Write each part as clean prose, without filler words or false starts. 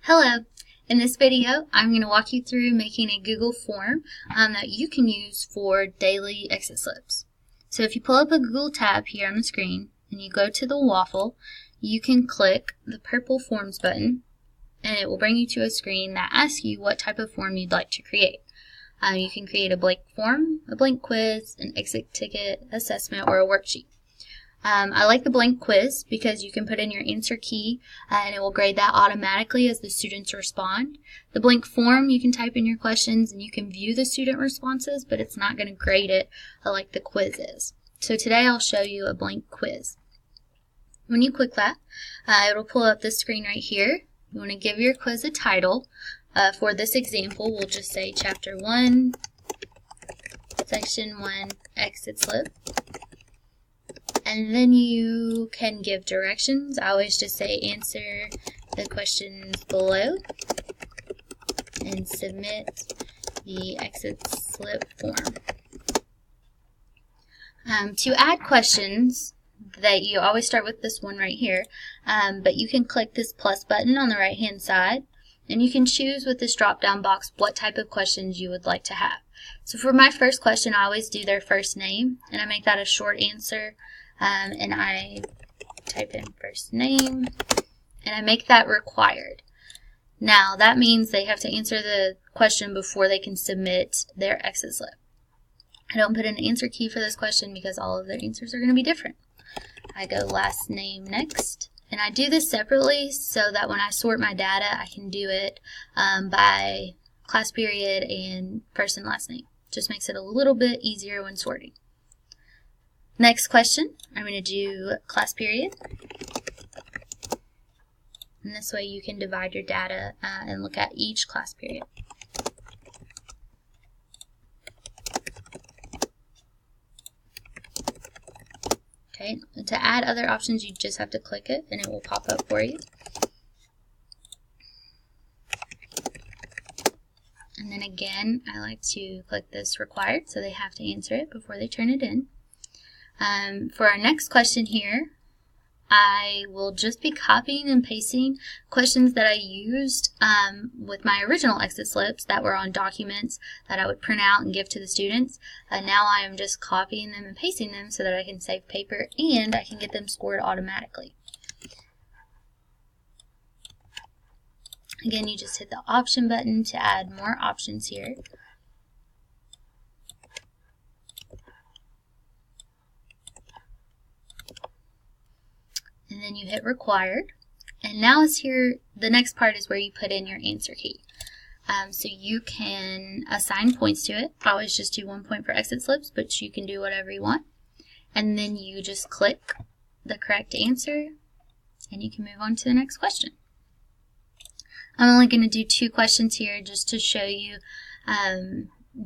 Hello! In this video, I'm going to walk you through making a Google form that you can use for daily exit slips. So if you pull up a Google tab here on the screen and you go to the waffle, you can click the purple Forms button and it will bring you to a screen that asks you what type of form you'd like to create. You can create a blank form, a blank quiz, an exit ticket, assessment, or a worksheet. I like the blank quiz because you can put in your answer key and it will grade that automatically as the students respond. The blank form, you can type in your questions and you can view the student responses, but it's not going to grade it like the quiz is. So today I'll show you a blank quiz. When you click that, it'll pull up this screen right here. You want to give your quiz a title. For this example, we'll just say Chapter 1, Section 1, Exit Slip. And then you can give directions. I always just say answer the questions below and submit the exit slip form. To add questions, that you always start with this one right here, but you can click this plus button on the right hand side and you can choose with this drop down box what type of questions you would like to have. So for my first question, I always do their first name and I make that a short answer. And I type in first name, and I make that required. Now, that means they have to answer the question before they can submit their exit slip. I don't put an answer key for this question because all of their answers are going to be different. I go last name next, and I do this separately so that when I sort my data, I can do it by class period and first and last name. Just makes it a little bit easier when sorting. Next question, I'm going to do class period. And this way you can divide your data and look at each class period. Okay, and to add other options, you just have to click it and it will pop up for you. And then again, I like to click this required so they have to answer it before they turn it in. For our next question here, I will just be copying and pasting questions that I used with my original exit slips that were on documents that I would print out and give to the students. Now I am just copying them and pasting them so that I can save paper and I can get them scored automatically. Again, you just hit the option button to add more options here. And then you hit required, and now it's here. The next part is where you put in your answer key. So you can assign points to it. I always just do 1 point for exit slips, but you can do whatever you want. And then you just click the correct answer, and you can move on to the next question. I'm only going to do 2 questions here just to show you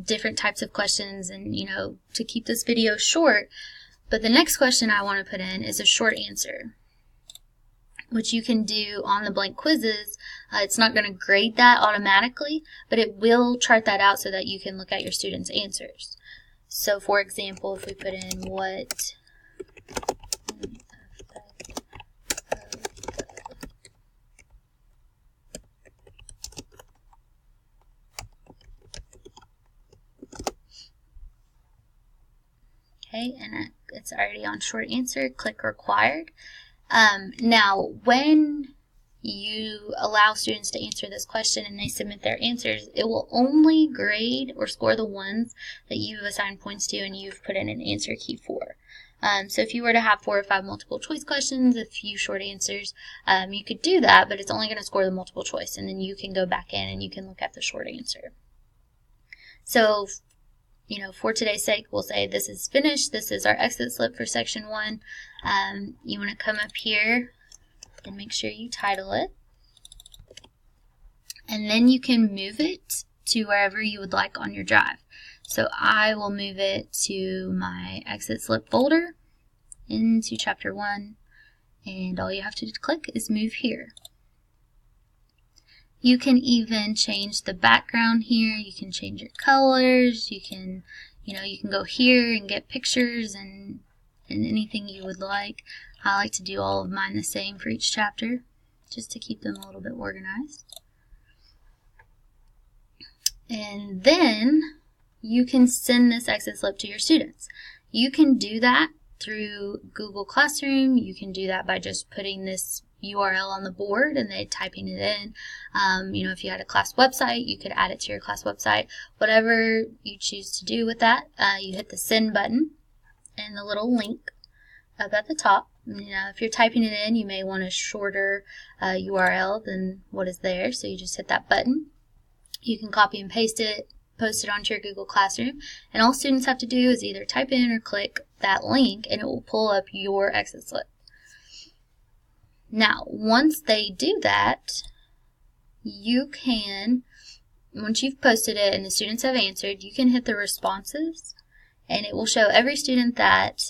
different types of questions and, to keep this video short. But the next question I want to put in is a short answer, which you can do on the blank quizzes. It's not going to grade that automatically, but it will chart that out so that you can look at your students' answers. So for example, if we put in what okay, and it's already on short answer, click required. Now, when you allow students to answer this question and they submit their answers, it will only grade or score the ones that you've assigned points to and you've put in an answer key for. So if you were to have 4 or 5 multiple choice questions, a few short answers, you could do that, but it's only going to score the multiple choice, and then you can go back in and you can look at the short answer. So, for today's sake, we'll say this is finished. This is our exit slip for section 1. You want to come up here and make sure you title it. And then you can move it to wherever you would like on your drive. So I will move it to my exit slip folder into chapter 1. And all you have to click is move here. You can even change the background here. You can change your colors. You can, you can go here and get pictures and anything you would like. I like to do all of mine the same for each chapter, just to keep them a little bit organized. And then you can send this exit slip to your students. You can do that through Google Classroom. You can do that by just putting this URL on the board and then typing it in. If you had a class website, you could add it to your class website. Whatever you choose to do with that, you hit the send button and the little link up at the top. If you're typing it in, you may want a shorter URL than what is there, so you just hit that button. You can copy and paste it, post it onto your Google Classroom, and all students have to do is either type in or click that link and it will pull up your exit slip. Now, once they do that, you can, once you've posted it and the students have answered, you can hit the responses and it will show every student that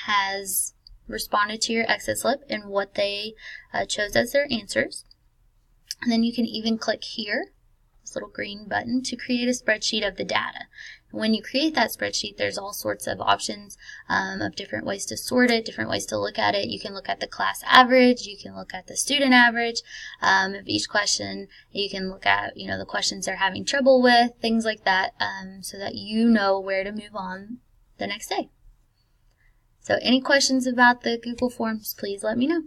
has responded to your exit slip and what they chose as their answers. And then you can even click here, this little green button, to create a spreadsheet of the data. When you create that spreadsheet, there's all sorts of options of different ways to sort it, different ways to look at it. You can look at the class average, you can look at the student average of each question, you can look at the questions they're having trouble with, things like that, so that you know where to move on the next day. So any questions about the Google Forms, please let me know.